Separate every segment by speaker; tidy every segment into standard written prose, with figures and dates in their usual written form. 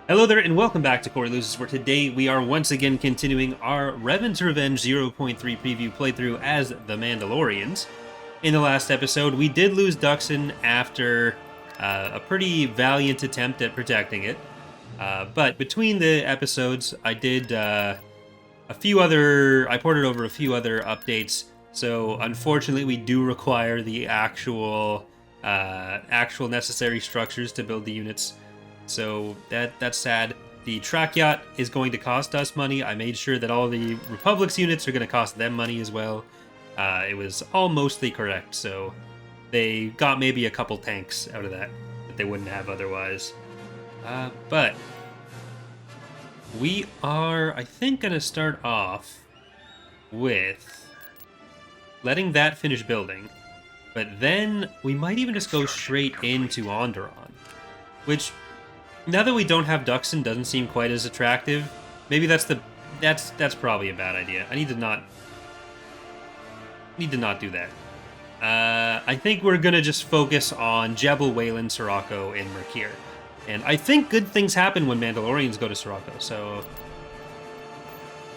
Speaker 1: Hello there, and welcome back to Corey Loses, where today we are once again continuing our Revan's Revenge 0.3 preview playthrough as the Mandalorians. In the last episode, we did lose Duxon after a pretty valiant attempt at protecting it. But between the episodes, I did I ported over a few other updates. So unfortunately, we do require the actual necessary structures to build the units. So that's sad. The track yacht is going to cost us money. I made sure that all the Republic's units are going to cost them money as well. It was all mostly correct, so they got maybe a couple tanks out of that they wouldn't have otherwise. But we are, I think, going to start off with letting that finish building. But then we might even just go straight into Onderon, which, now that we don't have Duxon, doesn't seem quite as attractive. Maybe that's probably a bad idea. I need to not do that. I think we're gonna just focus on Jebel, Wayland, Sirocco, and Merkir. And I think good things happen when Mandalorians go to Sirocco, so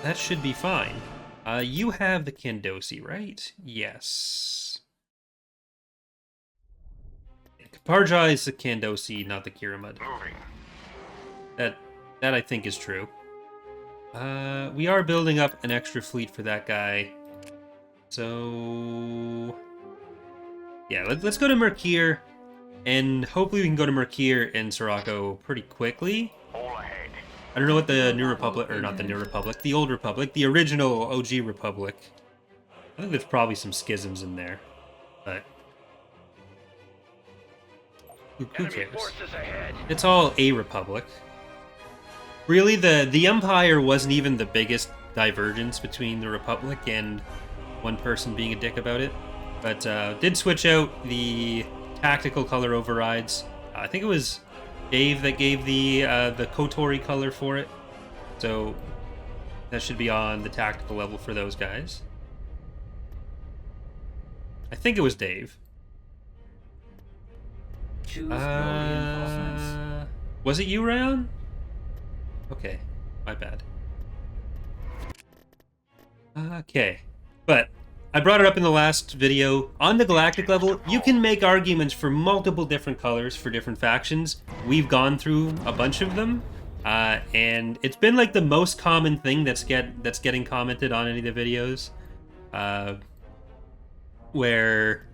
Speaker 1: that should be fine. You have the Kandosi, right? Yes. Kaparja is the Kandosi, not the Kiramud. That I think is true. We are building up an extra fleet for that guy. So yeah, let's go to Merkir, and hopefully we can go to Merkir and Sirocco pretty quickly. I don't know what the New Republic, or not the New Republic, the Old Republic, the original OG Republic. I think there's probably some schisms in there, but who cares? It's all a Republic. Really, the Empire wasn't even the biggest divergence between the Republic and one person being a dick about it, but did switch out the tactical color overrides. I think it was Dave that gave the Kotori color for it, so that should be on the tactical level for those guys. I think it was Dave. Was it you, Ryan? Okay, my bad. Okay, but I brought it up in the last video. On the galactic level, you can make arguments for multiple different colors for different factions. We've gone through a bunch of them, and it's been like the most common thing that's getting commented on any of the videos, where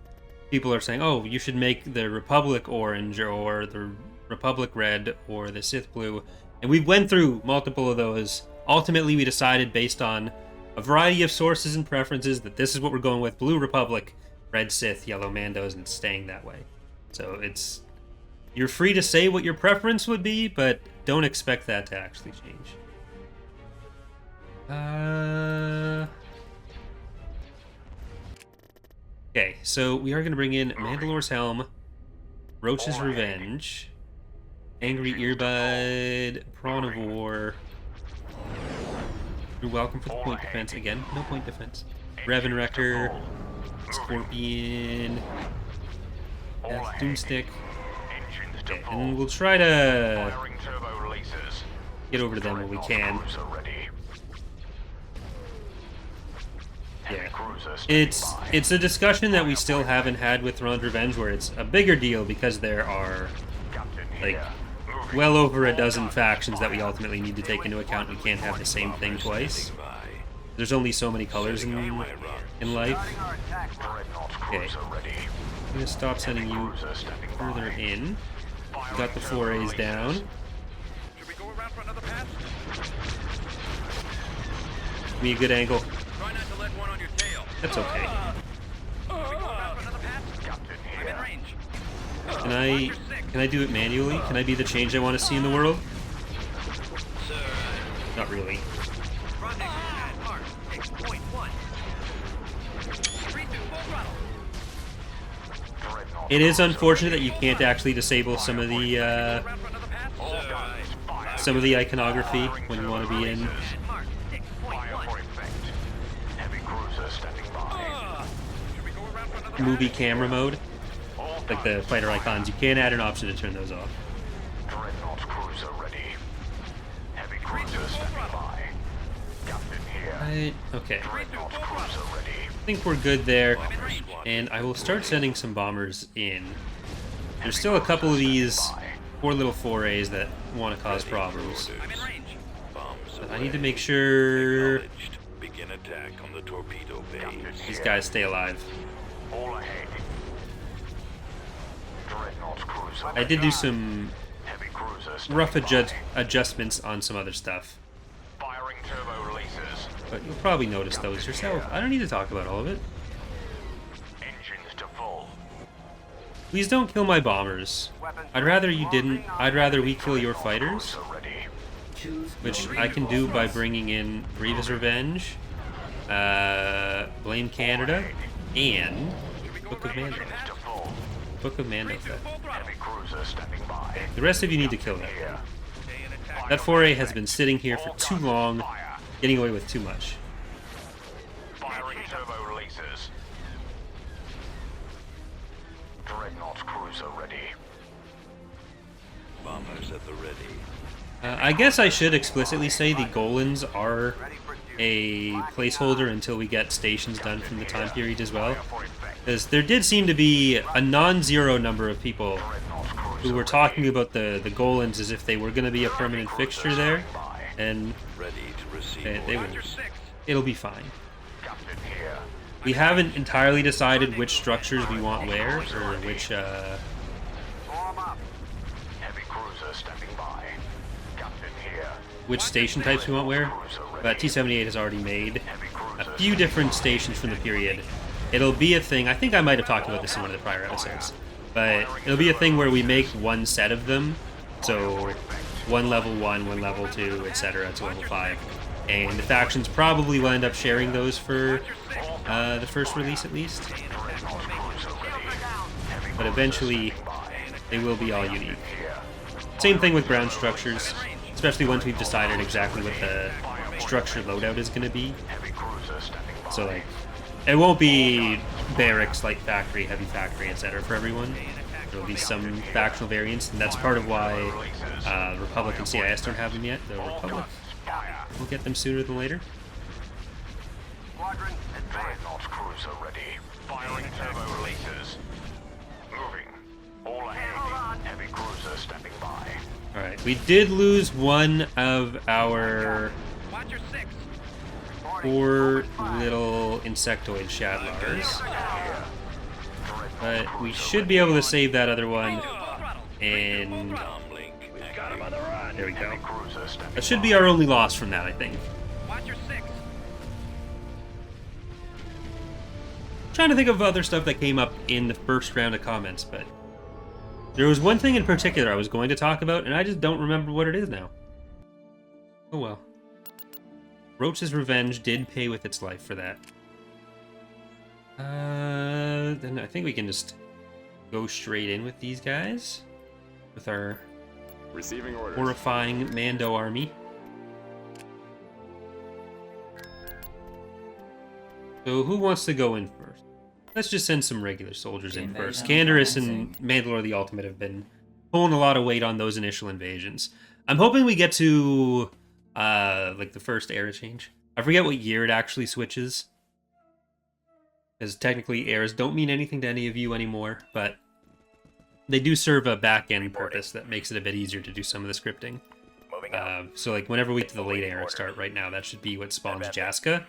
Speaker 1: people are saying, "Oh, you should make the Republic orange, or the Republic red, or the Sith blue." And we went through multiple of those. Ultimately, we decided, based on a variety of sources and preferences, that this is what we're going with: Blue Republic, Red Sith, Yellow Mandos, and it's staying that way. So you're free to say what your preference would be, but don't expect that to actually change. Okay, so we are going to bring in Mandalore's Helm, Roach's Revenge, Angry Earbud, Prawn of War. You're welcome for the point defense. Again, no point defense. Revan Wrecker, Scorpion, Doomstick. Okay, and we'll try to get over to them when we can. Yeah, it's a discussion that we still haven't had with Thrawn's Revenge, where it's a bigger deal because there are like well over a dozen factions that we ultimately need to take into account. We can't have the same thing twice. There's only so many colors in life. Okay, I'm gonna stop sending you further in. We got the forays down. Give me a good angle. That's okay. Can I do it manually? Can I be the change I want to see in the world? Not really. It is unfortunate that you can't actually disable some of the iconography when you want to be in movie camera mode. like the fighter icons, you can add an option to turn those off. Right, okay. I think we're good there. And I will start sending some bombers in. There's still a couple of these poor little forays that want to cause problems. But I need to make sure these guys stay alive. I did do some rough adjustments on some other stuff. But you'll probably notice those yourself. I don't need to talk about all of it. Please don't kill my bombers. I'd rather you didn't. I'd rather we kill your fighters. Which I can do by bringing in Grievous Revenge, Blame Canada, and Book of Mando. Book of Mando. The rest of you need to kill that. That foray has been sitting here for too long, getting away with too much.
Speaker 2: Firing turbo releases. Dreadnought cruiser ready. Bombers at the ready.
Speaker 1: I guess I should explicitly say the Golans are a placeholder until we get stations done from the time period as well. Because there did seem to be a non-zero number of people who were talking about the Golans as if they were going to be a permanent fixture there. And it'll be fine. We haven't entirely decided which structures we want where, or which station types we want where, but T-78 has already made a few different stations from the period. It'll be a thing, I think I might have talked about this in one of the prior episodes, but it'll be a thing where we make one set of them, so one level 1, one level 2, etc. to level 5. And the factions probably will end up sharing those for the first release at least. But eventually, they will be all unique. Same thing with ground structures, especially once we've decided exactly what the structure loadout is going to be. So, like, it won't be barracks, light factory, heavy factory, etc. for everyone. There will be some factional variants, and that's part of why Republic and CIS don't have them yet. The Republic will get them sooner than later.
Speaker 2: Squadron and Dreadnought cruiser ready. Firing turbo releases. Moving. All ahead. Heavy cruiser stepping by.
Speaker 1: Alright, we did lose one of our poor little insectoid Shatlars. But we should be able to save that other one. And there we go. That should be our only loss from that, I think. Trying to think of other stuff that came up in the first round of comments, but there was one thing in particular I was going to talk about, and I just don't remember what it is now. Oh well. Roach's Revenge did pay with its life for that. Then I think we can just go straight in with these guys. With our horrifying Mando army. So who wants to go in first? Let's just send some regular soldiers in first. Canderous and Mandalore the Ultimate have been pulling a lot of weight on those initial invasions. I'm hoping we get to like the first era change. I forget what year it actually switches, because technically eras don't mean anything to any of you anymore, but they do serve a back-end purpose that makes it a bit easier to do some of the scripting. So like whenever we get to the late era start right now, that should be what spawns Jaska,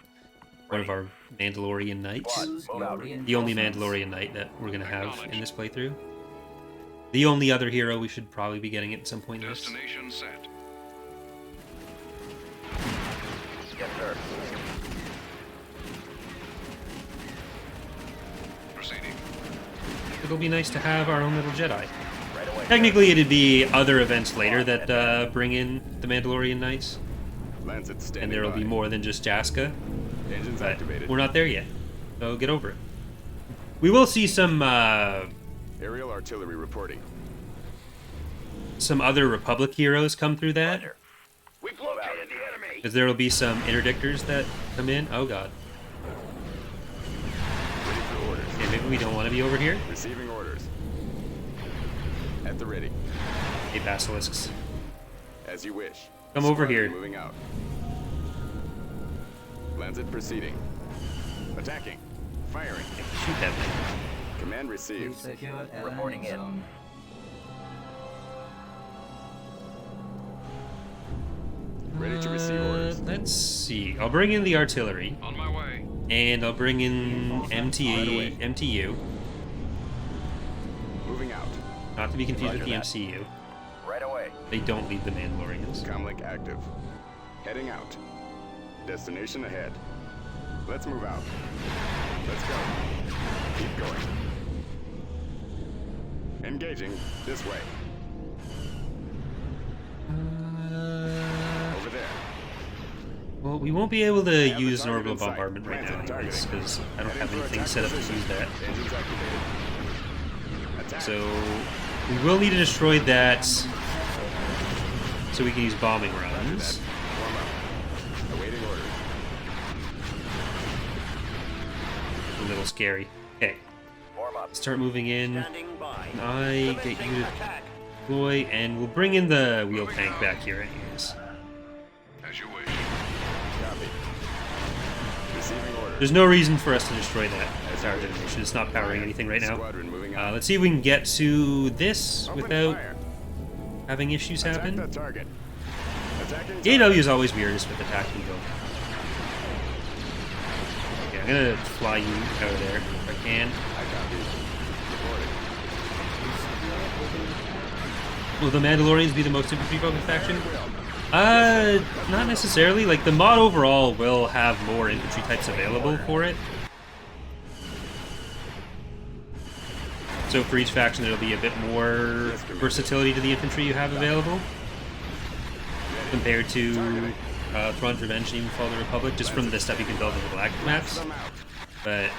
Speaker 1: one of our Mandalorian knights. The only Mandalorian knight that we're going to have in this playthrough. The only other hero we should probably be getting at some point in this.
Speaker 2: Destination set.
Speaker 3: Yes, sir.
Speaker 2: Proceeding.
Speaker 1: It'll be nice to have our own little Jedi.
Speaker 3: Right away.
Speaker 1: Technically, it'd be other events later that bring in the Mandalorian Knights, and there'll be more than just Jaska.
Speaker 3: Engines
Speaker 1: But
Speaker 3: activated.
Speaker 1: we're not there yet, so get over it. We will see some
Speaker 3: Aerial artillery reporting.
Speaker 1: other Republic heroes come through that,
Speaker 2: We've located the enemy.
Speaker 1: because there will be some interdictors that come in. Oh god.
Speaker 3: Ready for orders.
Speaker 1: Okay, maybe we don't want to be over here.
Speaker 3: Receiving orders. At the ready.
Speaker 1: Hey, basilisks.
Speaker 3: As you wish.
Speaker 1: Come over
Speaker 3: Squadron
Speaker 1: here.
Speaker 3: Moving out. Lancet proceeding. Attacking. Firing.
Speaker 1: Shoot that thing.
Speaker 3: Command received.
Speaker 4: Reporting in.
Speaker 3: Ready to receive orders.
Speaker 1: Let's see. I'll bring in the artillery.
Speaker 2: On my way.
Speaker 1: And I'll bring in MTU.
Speaker 3: Moving out.
Speaker 1: Not to be confused with
Speaker 3: Roger
Speaker 1: the
Speaker 3: that.
Speaker 1: MCU.
Speaker 4: Right away.
Speaker 1: They don't lead the Mandalorians.
Speaker 3: Comlink active. Heading out. Destination ahead. Let's move out. Let's go. Keep going. Engaging this way. Over there.
Speaker 1: Well, we won't be able to
Speaker 3: Have the
Speaker 1: use
Speaker 3: target
Speaker 1: orbital
Speaker 3: in sight.
Speaker 1: bombardment right now,
Speaker 3: Lancet
Speaker 1: anyways,
Speaker 3: targeting.
Speaker 1: because I don't
Speaker 3: Heading
Speaker 1: have
Speaker 3: for
Speaker 1: anything
Speaker 3: attack
Speaker 1: set up to
Speaker 3: position.
Speaker 1: use that.
Speaker 3: Engines activated. Attack.
Speaker 1: So we will need to destroy that so we can use bombing runs.
Speaker 3: Warm up. Awaiting orders.
Speaker 1: A little scary. Okay,
Speaker 4: Warm up.
Speaker 1: start moving in.
Speaker 4: Standing by.
Speaker 1: I get you to deploy, and we'll bring in the wheel tank back here anyways.
Speaker 2: As you wish.
Speaker 3: Copy. Receiving orders.
Speaker 1: There's no reason for us to destroy that power generation. It's not powering anything right now.
Speaker 3: Squadron moving out.
Speaker 1: Let's see if we can get to this
Speaker 3: Open
Speaker 1: without
Speaker 3: fire.
Speaker 1: having issues
Speaker 3: Attack
Speaker 1: happen.
Speaker 3: that target. Attacking
Speaker 1: The AW
Speaker 3: target.
Speaker 1: is always weirdest with attacking though. Okay, I'm gonna fly you out of there if I can.
Speaker 3: I copy. Reporting.
Speaker 1: Will the Mandalorians be the most infantry-focused faction? Not necessarily. Like, the mod overall will have more infantry types available for it. So for each faction, there'll be a bit more versatility to the infantry you have available compared to Thrawn's Revenge and even Fall of the Republic, just from the stuff you can build in the Black maps.
Speaker 3: Them out.
Speaker 1: But,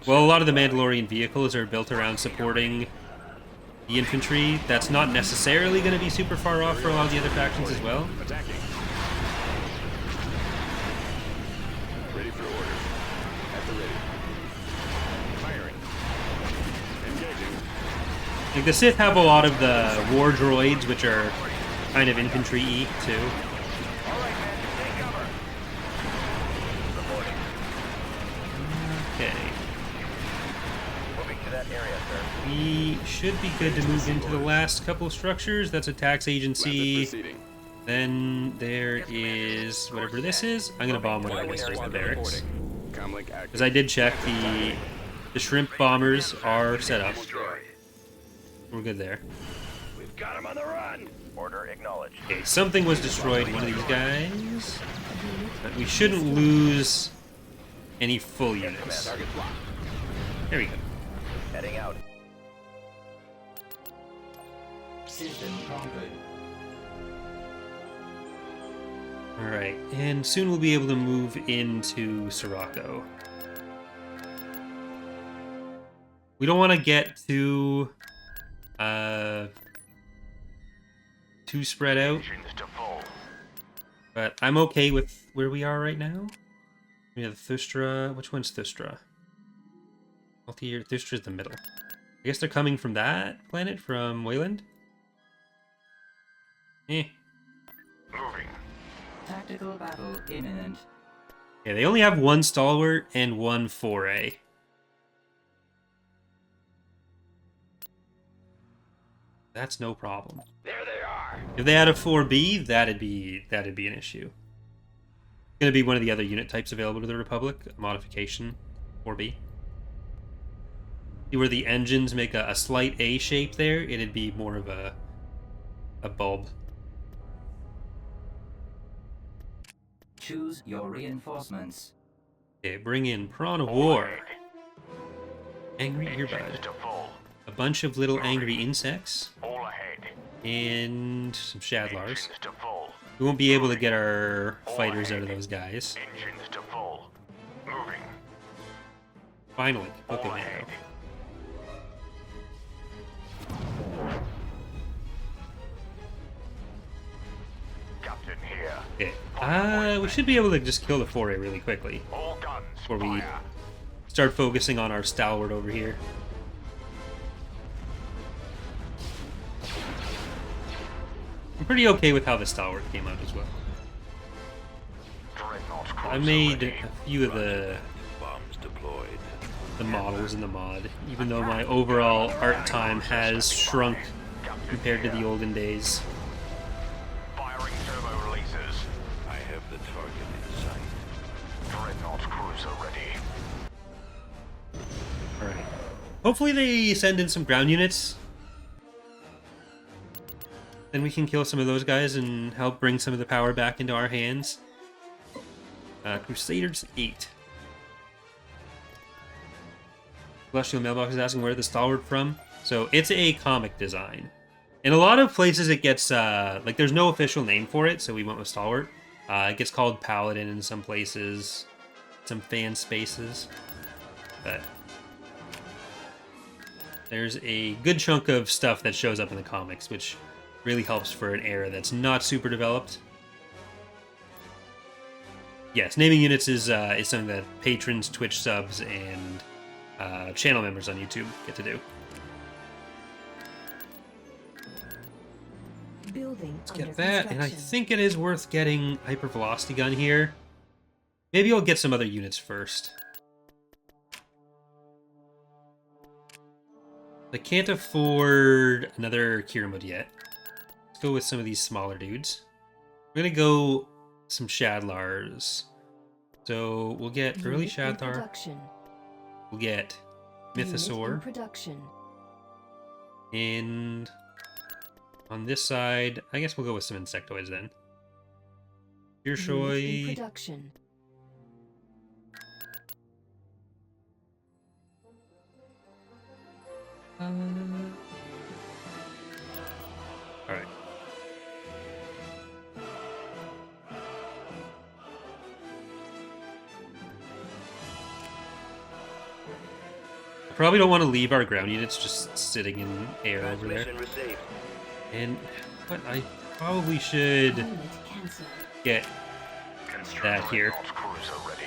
Speaker 1: well, a lot of the Mandalorian vehicles are built around supporting the infantry. That's not necessarily going to be super far off for a lot of the other factions as well.
Speaker 3: Attacking. Ready for orders. At the ready. Firing. Engaging.
Speaker 1: Like, the Sith have a lot of the war droids, which are kind of infantry-y, too.
Speaker 4: All right, men. Take cover. Reporting.
Speaker 1: Okay.
Speaker 4: Moving to that area, sir.
Speaker 1: We should be good to move into the last couple of structures. That's a tax
Speaker 3: Lancet
Speaker 1: agency.
Speaker 3: proceeding.
Speaker 1: Then there is whatever this is. I'm gonna bomb whatever this is, the barracks.
Speaker 3: Comlink active.
Speaker 1: Because I did check the shrimp bombers are set up. We're good there.
Speaker 4: We've got him on the run. Order acknowledged.
Speaker 1: Okay, something was destroyed, one of these guys. But we shouldn't lose any full units.
Speaker 3: Target blocked.
Speaker 1: There we go.
Speaker 4: Heading out.
Speaker 5: System conquered.
Speaker 1: Alright, and soon we'll be able to move into Sirocco. We don't want to get too spread out,
Speaker 2: Engines to full.
Speaker 1: but I'm okay with where we are right now. We have Thustra. Which one's Thustra? Multi-year. Thustra's the middle. I guess they're coming from that planet, from Wayland? Eh.
Speaker 2: Moving.
Speaker 5: Tactical battle imminent.
Speaker 1: Yeah, they only have one Stalwart and one Foray. That's no problem.
Speaker 4: There they are.
Speaker 1: If they had a 4B, that'd be an issue. Gonna be one of the other unit types available to the Republic, a modification 4B. See where the engines make a slight A shape there, it'd be more of a bulb.
Speaker 5: Choose your reinforcements.
Speaker 1: Okay, bring in Prawn of War. Angry
Speaker 2: Engines
Speaker 1: Earbud.
Speaker 2: to full.
Speaker 1: A bunch of little angry insects.
Speaker 2: All ahead.
Speaker 1: And some Shadlars.
Speaker 2: Engines to full.
Speaker 1: We won't be able to get our fighters out of those guys.
Speaker 2: Engines to full. Moving.
Speaker 1: Finally, Book
Speaker 2: All
Speaker 1: of
Speaker 2: ahead.
Speaker 1: Mando.
Speaker 2: Captain here.
Speaker 1: Okay. We should be able to just kill the foray really quickly
Speaker 2: All guns.
Speaker 1: before we
Speaker 2: Fire.
Speaker 1: start focusing on our stalwart over here. I'm pretty okay with how the stalwart came out as well.
Speaker 2: Dreadnought
Speaker 1: I made a few of the
Speaker 4: Bombs deployed.
Speaker 1: models in the mod, even though my overall art time has shrunk compared to the olden days.
Speaker 2: Firing turbo releases.
Speaker 4: I have the target in sight.
Speaker 2: Dreadnought cruiser ready.
Speaker 1: Alright. Hopefully they send in some ground units. Then we can kill some of those guys and help bring some of the power back into our hands. Crusaders 8. Celestial Mailbox is asking where the stalwart from. So it's a comic design. In a lot of places it gets, like there's no official name for it, so we went with stalwart. It gets called Paladin in some places, some fan spaces. But there's a good chunk of stuff that shows up in the comics, which really helps for an era that's not super developed. Yes, naming units is something that patrons, Twitch subs, and channel members on YouTube get to do.
Speaker 6: Let's
Speaker 1: Get that, and I think it is worth getting hypervelocity gun here. Maybe I'll get some other units first. I can't afford another Kiramud yet. Let's go with some of these smaller dudes. We're gonna go some Shadlars. So we'll get early Shadlar. We'll get Mythosaur. And on this side, I guess we'll go with some insectoids then. Hirshoi. Alright. I probably don't want to leave our ground units just sitting in air over there.
Speaker 4: Transmission received.
Speaker 1: And what I probably should get that here.
Speaker 2: Dreadnought cruiser ready.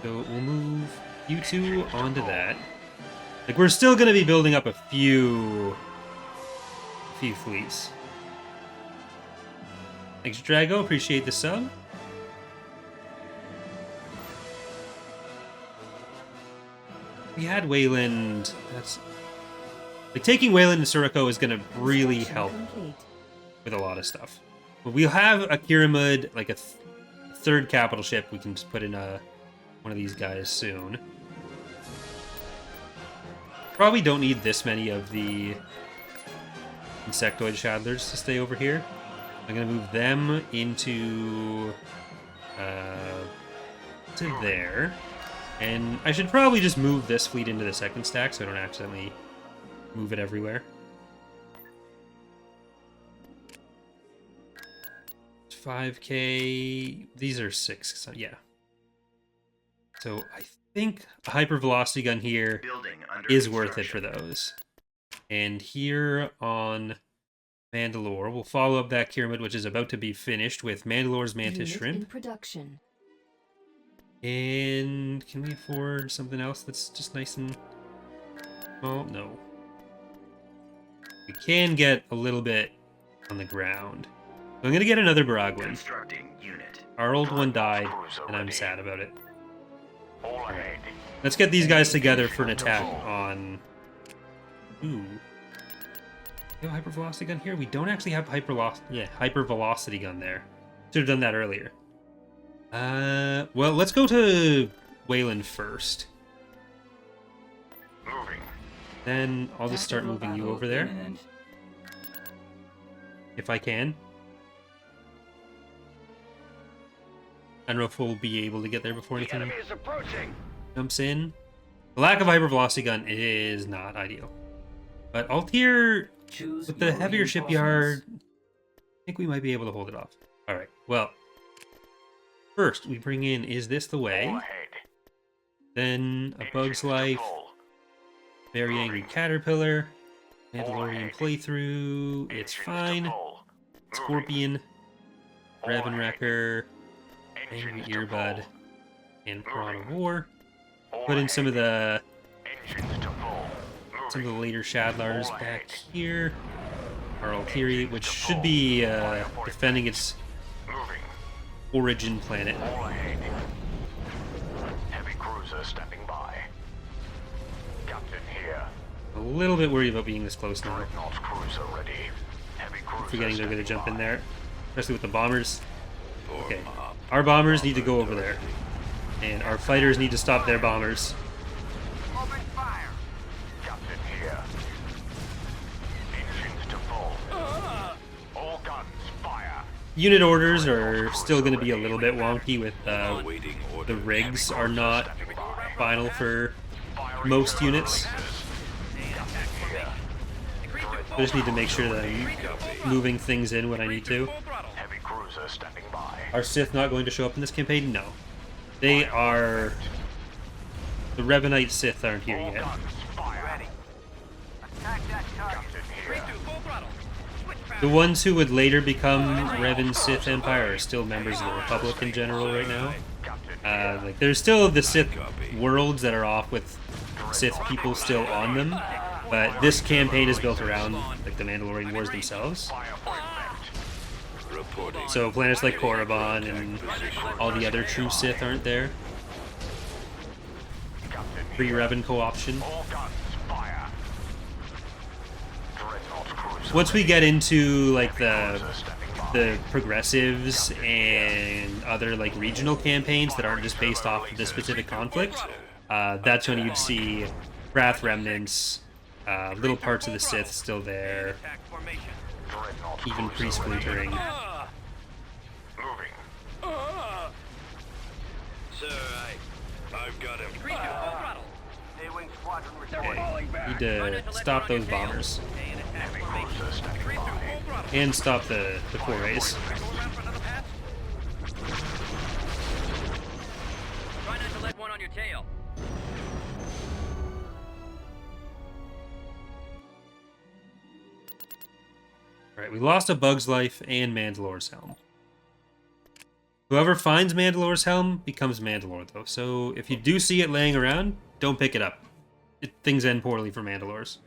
Speaker 1: So we'll move you two onto that. Like we're still gonna be building up a few fleets. Thanks, Drago. Appreciate the sub. We had Wayland. That's like taking Wayland and Suriko is gonna really help with a lot of stuff. But we'll have a Kiramud, like a third capital ship. We can just put in one of these guys soon. Probably don't need this many of the insectoid Shadlers to stay over here. I'm gonna move them into to there. And I should probably just move this fleet into the second stack so I don't accidentally move it everywhere. 5k. These are 6, so yeah. So I think a hypervelocity gun here is worth it for those. And here on Mandalore, we'll follow up that Kiramud, which is about to be finished, with Mandalore's Mantis Shrimp. And can we afford something else that's just nice and small? No. We can get a little bit on the ground. So I'm going to get another Baragwin. Our old one died, and I'm sad about it.
Speaker 2: All ahead.
Speaker 1: Let's get these guys together for an attack on... Ooh. We have hypervelocity gun here? We don't actually have hypervelocity gun there. Should have done that earlier. Well, let's go to Wayland first.
Speaker 2: Moving.
Speaker 1: Then I'll just start moving you over there. If I can. I don't know if we'll be able to get there before anything
Speaker 4: Is approaching.
Speaker 1: jumps in. The lack of hypervelocity gun is not ideal. But Altair, with the heavier shipyard, I think we might be able to hold it off. Alright, well. First, we bring in Is This the Way?
Speaker 2: All ahead.
Speaker 1: Then A Bug's Life, Very Angry Caterpillar, Mandalorian Playthrough, It's Fine, Scorpion, Revan Wrecker, Angry Earbud, and Piranha War. Put in some of the later Shadlars back here. Our Altiri, which should be defending its origin planet.
Speaker 2: All ahead. Heavy cruiser standing by. Captain here.
Speaker 1: A little bit worried about being this close now.
Speaker 2: Dreadnought cruiser ready. Heavy cruiser
Speaker 1: Forgetting they're going to jump in there, especially with the bombers.
Speaker 4: Form
Speaker 1: Okay,
Speaker 4: up.
Speaker 1: our bombers need to go over there, and our fighters need to stop their bombers.
Speaker 2: Open fire. Captain here. Engines to full. All guns fire.
Speaker 1: Unit orders are still going to be a little bit wonky with
Speaker 4: Awaiting order.
Speaker 1: the rigs are not final for most units. I just need to make sure that I'm moving things in when I need to.
Speaker 2: Heavy cruiser standing by.
Speaker 1: Are Sith not going to show up in this campaign? No. They are... The Revanite Sith aren't here
Speaker 2: All
Speaker 1: yet.
Speaker 2: guns fire. Ready. Attack that target. Captain here.
Speaker 1: The ones who would later become Revan Sith Empire are still members of the Republic in general right now. Like there's still the Sith worlds that are off with Sith people still on them, but this campaign is built around like the Mandalorian Wars themselves.
Speaker 2: Fire for effect.
Speaker 4: Reporting.
Speaker 1: So planets like Korriban and all the other true Sith aren't there.
Speaker 2: Captain
Speaker 1: Free
Speaker 2: here.
Speaker 1: Revan co-option.
Speaker 2: All guns fire. Dreadnought cruiser.
Speaker 1: Once we get into like the
Speaker 2: Cruiser standing by.
Speaker 1: the progressives and other like regional campaigns that aren't just based off of this specific conflict, that's when you'd see Wrath remnants, little parts of the Sith still there,
Speaker 2: Dreadnought
Speaker 1: even
Speaker 2: cruiser
Speaker 1: priest
Speaker 2: ready.
Speaker 1: splintering.
Speaker 2: Moving.
Speaker 4: Sir, I've got him.
Speaker 2: A-wing squadron
Speaker 1: Okay, need to stop those bombers
Speaker 2: Heavy cruiser standing by.
Speaker 1: and stop the forays.
Speaker 6: Try not to let one on your tail.
Speaker 1: Alright, we lost a Bug's Life and Mandalore's Helm. Whoever finds Mandalore's Helm becomes Mandalore, though. So if you do see it laying around, don't pick it up. Things end poorly for Mandalores.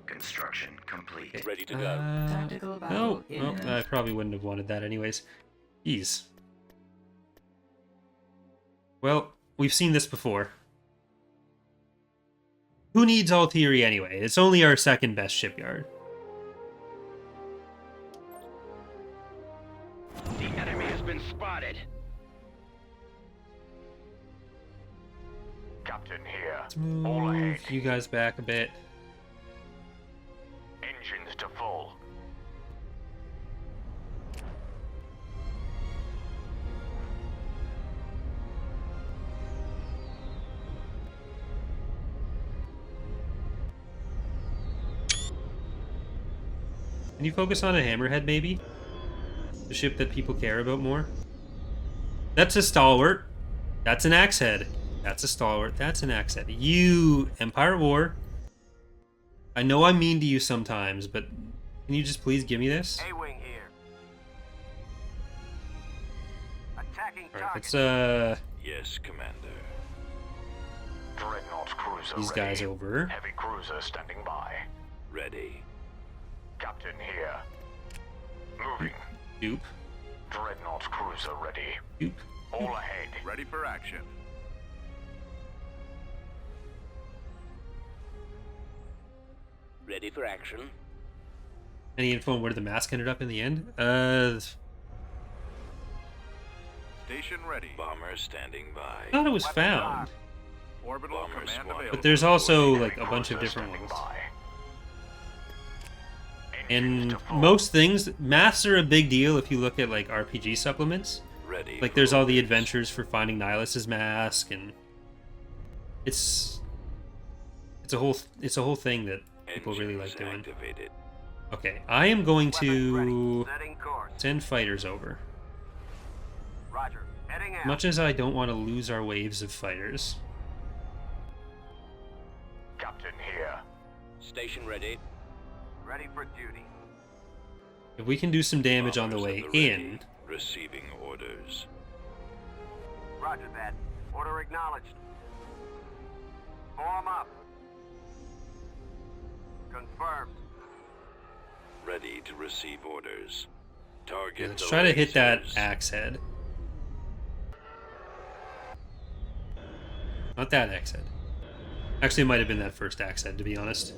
Speaker 5: Construction complete.
Speaker 4: Ready to go.
Speaker 5: Tactical battle
Speaker 1: No, well,
Speaker 5: imminent.
Speaker 1: I probably wouldn't have wanted that anyways. Jeez. Well, we've seen this before. Who needs Altieri anyway? It's only our second best shipyard.
Speaker 2: The enemy has been spotted. Captain here.
Speaker 1: Let's
Speaker 2: All ahead.
Speaker 1: move you guys back a bit.
Speaker 2: Engines to full.
Speaker 1: Can you focus on a Hammerhead, maybe? The ship that people care about more? That's a stalwart. That's an Axehead. That's a stalwart. That's an Axehead. You, Empire War. I know I'm mean to you sometimes, but can you just please give me this?
Speaker 2: A-wing here. Attacking
Speaker 1: Alright, let's,
Speaker 4: Yes, Commander.
Speaker 2: Dreadnought cruiser
Speaker 1: these
Speaker 2: ready.
Speaker 1: guys over.
Speaker 2: Heavy cruiser standing by.
Speaker 4: Ready.
Speaker 2: Captain here. Moving.
Speaker 1: Doop.
Speaker 2: Dreadnought cruiser ready.
Speaker 1: Doop.
Speaker 2: All ahead. Ready for action.
Speaker 4: Ready for action.
Speaker 1: Any info on where the mask ended up in the end?
Speaker 2: Station ready.
Speaker 4: Bomber standing
Speaker 1: I
Speaker 4: by.
Speaker 1: thought it was found.
Speaker 2: Orbital
Speaker 4: Bomber
Speaker 2: command
Speaker 4: squad.
Speaker 2: available.
Speaker 1: But there's also
Speaker 2: Heavy
Speaker 1: like a bunch of
Speaker 2: cruiser
Speaker 1: different
Speaker 2: standing
Speaker 1: ones.
Speaker 2: by. Engines
Speaker 1: And
Speaker 2: to full.
Speaker 1: most things, masks are a big deal if you look at like RPG supplements.
Speaker 4: Ready.
Speaker 1: Like
Speaker 4: for
Speaker 1: there's all the
Speaker 4: orders.
Speaker 1: adventures for finding Nihilus's mask, and it's a whole thing that people really like
Speaker 4: Engines
Speaker 1: doing.
Speaker 4: activated.
Speaker 1: Okay, I am going to
Speaker 2: Setting course.
Speaker 1: send fighters over.
Speaker 2: Roger. Heading out.
Speaker 1: Much as I don't want to lose our waves of fighters.
Speaker 2: Captain here.
Speaker 4: Station ready.
Speaker 2: Ready for duty.
Speaker 1: If we can do some damage on the
Speaker 4: Bombers
Speaker 1: way
Speaker 4: at the ready.
Speaker 1: in,
Speaker 4: Receiving orders.
Speaker 2: Roger that. Order acknowledged. Form up. Confirmed.
Speaker 4: Ready to receive orders. Target
Speaker 1: Let's
Speaker 4: the
Speaker 1: try to hit that
Speaker 4: lasers.
Speaker 1: axe head. Not that axe head. Actually, it might have been that first axe head, to be honest.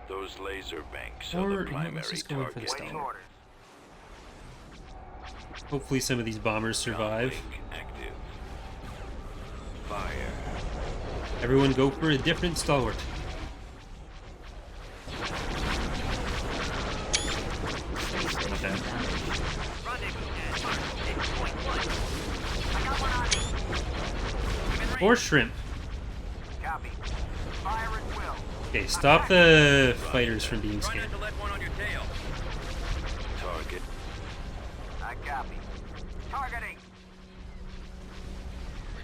Speaker 4: Those laser banks
Speaker 1: Or,
Speaker 4: are
Speaker 1: you
Speaker 4: the
Speaker 1: know,
Speaker 4: primary
Speaker 1: let's just go in for the
Speaker 4: target.
Speaker 1: stealth. Hopefully some of these bombers survive.
Speaker 4: Downlink active. Fire.
Speaker 1: Everyone go for a different stalwart. Not bad. Or shrimp.
Speaker 2: Copy. Fire at will.
Speaker 1: Okay, stop the fighters from being
Speaker 6: Try
Speaker 1: scared.
Speaker 6: not to let one on your tail.
Speaker 4: Target.
Speaker 2: I copy. Targeting.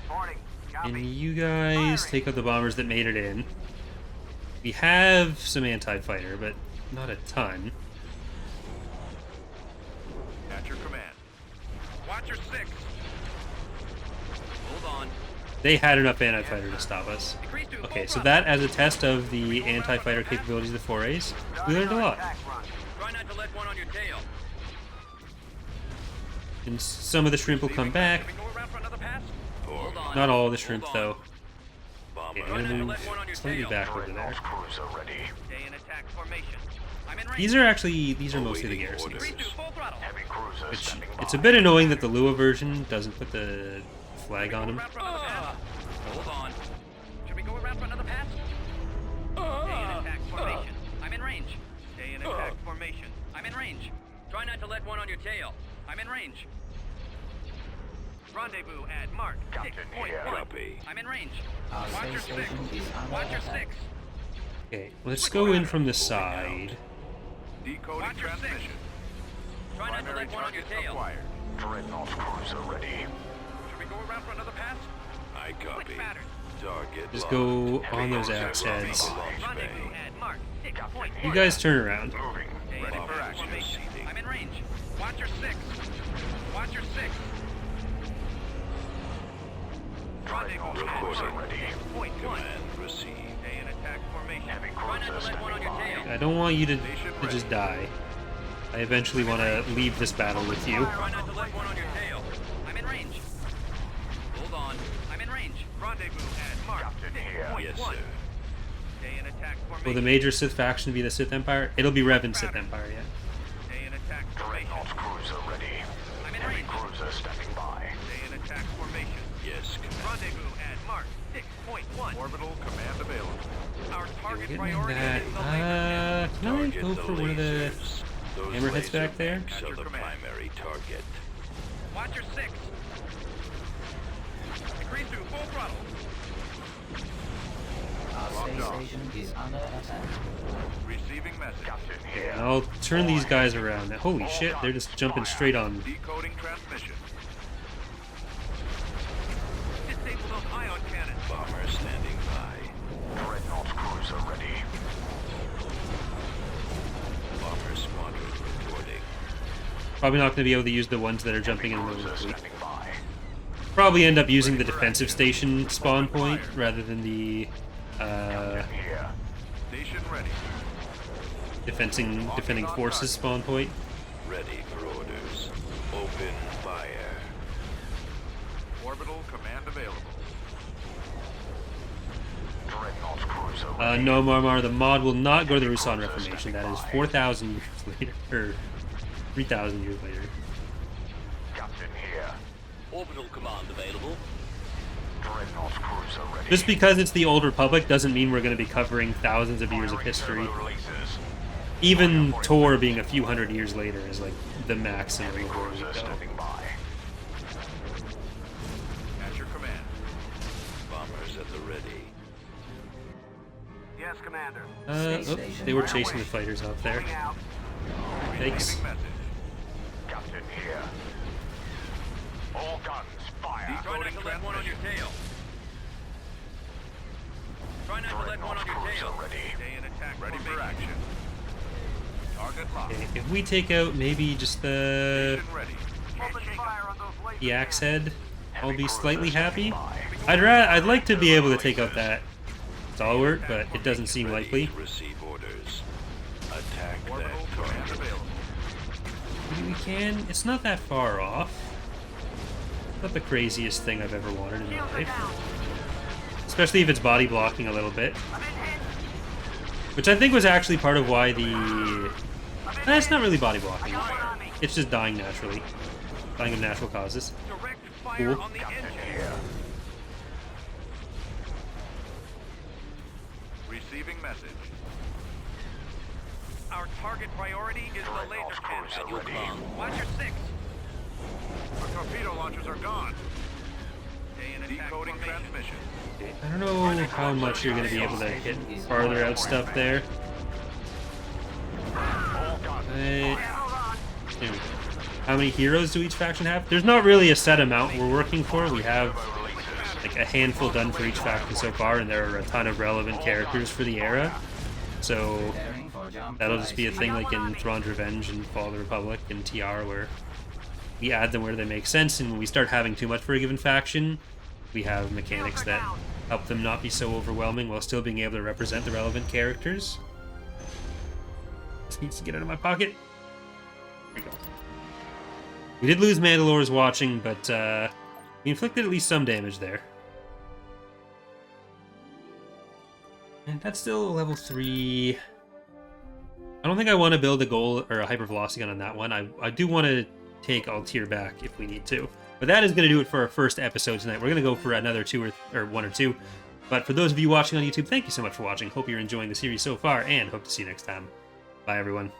Speaker 2: Reporting. Copy.
Speaker 1: And you guys take out the bombers that made it in. We have some anti-fighter, but not a ton.
Speaker 2: At your command. Watch your six.
Speaker 6: Hold on.
Speaker 1: They had enough anti-fighter to stop us.
Speaker 6: Increase to
Speaker 1: Okay,
Speaker 6: full
Speaker 1: so
Speaker 6: throttle.
Speaker 1: that as a test of the anti-fighter capabilities of the forays, we learned a lot.
Speaker 6: Try not to let one on your tail.
Speaker 1: And some of the shrimp will come back.
Speaker 6: Can we go around for another pass? Hold on.
Speaker 1: Not all the shrimp,
Speaker 6: Hold on.
Speaker 1: though.
Speaker 4: Bomber.
Speaker 1: Okay, I'm gonna move
Speaker 6: Let one on your
Speaker 1: slightly
Speaker 6: tail.
Speaker 1: back over there.
Speaker 2: Cruiser ready.
Speaker 6: Stay in attack formation. I'm in range.
Speaker 1: These are mostly the
Speaker 4: Awaiting
Speaker 1: garrisons.
Speaker 4: orders.
Speaker 6: Increase to full throttle.
Speaker 2: Heavy cruiser
Speaker 1: Which,
Speaker 2: standing by.
Speaker 1: it's a bit annoying that the Lua version doesn't put the flag on them.
Speaker 6: Around for another pass. Hold on. Should we go around for another pass? Stay in attack formation. I'm in range. Stay in attack formation. I'm in range. Try not to let one on your tail. I'm in range. Rendezvous at mark.
Speaker 2: Captain
Speaker 6: 6.1.
Speaker 2: here.
Speaker 4: Copy.
Speaker 6: I'm in range.
Speaker 5: Our
Speaker 6: Watch your
Speaker 5: space
Speaker 6: six.
Speaker 5: station is under
Speaker 6: Watch your
Speaker 5: attack.
Speaker 6: six.
Speaker 1: Okay, let's go in from the side.
Speaker 2: Decoding
Speaker 6: Watch your six. Try not to let one on your tail.
Speaker 2: Dreadnought cruiser ready.
Speaker 6: Should we go around for another pass?
Speaker 4: I copy.
Speaker 6: Switch pattern.
Speaker 4: Target
Speaker 1: Just
Speaker 4: locked.
Speaker 1: go on those
Speaker 2: Heavy
Speaker 1: axe
Speaker 2: cruiser
Speaker 1: heads.
Speaker 4: Launch
Speaker 6: Rendezvous
Speaker 4: bay.
Speaker 6: at mark. 6.1.
Speaker 1: You guys turn around.
Speaker 2: Moving.
Speaker 6: Stay in
Speaker 2: Ready
Speaker 6: attack
Speaker 2: for action.
Speaker 6: formation.
Speaker 4: Receiving.
Speaker 6: I'm in range. Watch your six. Watch your six.
Speaker 2: Dreadnought
Speaker 6: Rendezvous at
Speaker 2: cruiser
Speaker 6: mark.
Speaker 2: ready.
Speaker 6: 6.1.
Speaker 4: Command received.
Speaker 6: Stay in attack formation.
Speaker 2: Heavy
Speaker 6: Try not
Speaker 2: cruiser
Speaker 6: to let one on your
Speaker 2: standing
Speaker 6: tail.
Speaker 1: I don't want you to just die. I eventually want to leave this battle with you.
Speaker 6: Try not to let one on your tail. I'm in range. Hold on. I'm in range. Rendezvous at mark.
Speaker 2: Captain here.
Speaker 6: 6.1.
Speaker 4: Yes, sir.
Speaker 6: Stay in attack formation.
Speaker 1: Will the major Sith faction be the Sith Empire? It'll be Revan Sith Empire, yeah.
Speaker 6: Stay in attack formation.
Speaker 2: Dreadnought cruiser ready.
Speaker 6: I'm in
Speaker 2: Heavy
Speaker 6: range.
Speaker 2: cruiser standing by.
Speaker 6: Stay in attack formation.
Speaker 4: Yes, Commander.
Speaker 6: Rendezvous at mark. 6.1.
Speaker 2: Orbital command available.
Speaker 6: Our target
Speaker 1: Getting
Speaker 6: priority
Speaker 1: that.
Speaker 6: is the laser.
Speaker 1: Can I
Speaker 4: Target
Speaker 1: go for one of the
Speaker 4: lasers. Those
Speaker 1: hammerheads
Speaker 4: laser
Speaker 1: back there?
Speaker 4: banks
Speaker 2: At
Speaker 4: are
Speaker 2: your
Speaker 4: the
Speaker 2: command.
Speaker 4: primary target.
Speaker 6: Watch your six. Increase to full throttle.
Speaker 5: Our space station is under attack.
Speaker 2: Receiving message. Captain
Speaker 1: Okay,
Speaker 2: here.
Speaker 1: and I'll turn these guys around. Holy shit, they're just jumping straight on.
Speaker 2: Decoding transmission.
Speaker 6: Disable those ion cannons.
Speaker 4: Bomber standing by.
Speaker 2: Dreadnought cruiser ready.
Speaker 4: Bomber squadron reporting.
Speaker 1: Probably not going to be able to use the ones that are jumping in the middle of
Speaker 2: Cruiser
Speaker 1: the fleet.
Speaker 2: standing by.
Speaker 1: Probably end up using the defensive station spawn point rather than the
Speaker 2: Here. Station ready.
Speaker 1: defending forces spawn point.
Speaker 4: Ready for orders. Open fire.
Speaker 2: Orbital command available. Dreadnought cruiser ready.
Speaker 1: No, Marmar, the mod will not go to the Rusan Reformation. That is 4,000 years later, or 3,000 years later.
Speaker 2: Captain here.
Speaker 6: Orbital command available.
Speaker 2: Dreadnought cruiser ready.
Speaker 1: Just because it's the Old Republic doesn't mean we're going to be covering thousands of years of history.
Speaker 2: Turbo releases.
Speaker 1: Even Tor being a few hundred years later is like the maximum
Speaker 2: Heavy
Speaker 1: of where we
Speaker 2: cruiser
Speaker 1: go.
Speaker 2: standing by. At your command.
Speaker 4: Bombers at the ready.
Speaker 2: Yes, Commander.
Speaker 1: They were chasing the fighters out there.
Speaker 2: Moving out.
Speaker 1: Thanks.
Speaker 2: Receiving message. Captain here. All guns fire.
Speaker 6: Try not to let one on your tail. Try not to let one on your
Speaker 2: Dreadnought
Speaker 6: tail.
Speaker 2: cruiser ready.
Speaker 6: Stay in attack
Speaker 2: Ready for
Speaker 6: formation.
Speaker 2: action. Target locked.
Speaker 1: Okay, if we take out maybe just the
Speaker 2: Station ready. Open fire on those laser
Speaker 1: axe
Speaker 2: cannons.
Speaker 1: head, I'll be
Speaker 2: Heavy
Speaker 1: slightly
Speaker 2: cruiser
Speaker 1: happy.
Speaker 2: standing by.
Speaker 1: I'd like to be able to take out that stalwart, but it doesn't seem
Speaker 4: Ready
Speaker 1: likely.
Speaker 4: to receive orders. Attack
Speaker 2: Orbital
Speaker 4: that
Speaker 2: command
Speaker 4: target.
Speaker 2: available.
Speaker 1: We can. It's not that far off. Not the craziest thing I've ever wanted in my life. Especially if it's body blocking a little bit. Which I think was actually part of why the... it's not really body blocking. It's just dying naturally. Dying of natural causes.
Speaker 6: Direct fire
Speaker 1: Cool.
Speaker 6: on the engine.
Speaker 2: Receiving message.
Speaker 6: Our target priority is the laser cannon.
Speaker 2: Cruiser ready.
Speaker 6: Watch your six.
Speaker 2: Our torpedo launchers are gone.
Speaker 6: Stay in attack
Speaker 2: Decoding
Speaker 6: formation.
Speaker 2: transmission.
Speaker 1: I don't know how much you're going to be able to hit farther out stuff there. There we go. How many heroes do each faction have? There's not really a set amount we're working for. We have like a handful done for each faction so far, and there are a ton of relevant characters for the era. So
Speaker 5: Preparing for jump
Speaker 1: that'll just be a
Speaker 5: flight.
Speaker 1: thing like in Thrawn's Revenge and Fall of the Republic and TR, where we add them where they make sense, and when we start having too much for a given faction, we have mechanics that help them not be so overwhelming while still being able to represent the relevant characters. This needs to get out of my pocket. There we go. We did lose Mandalores watching, but we inflicted at least some damage there. And that's still level 3. I don't think I want to build a goal or a hypervelocity gun on that one. I do want to take Altair back if we need to. But that is going to do it for our first episode tonight. We're going to go for another one or two. But for those of you watching on YouTube, thank you so much for watching. Hope you're enjoying the series so far, and hope to see you next time. Bye, everyone.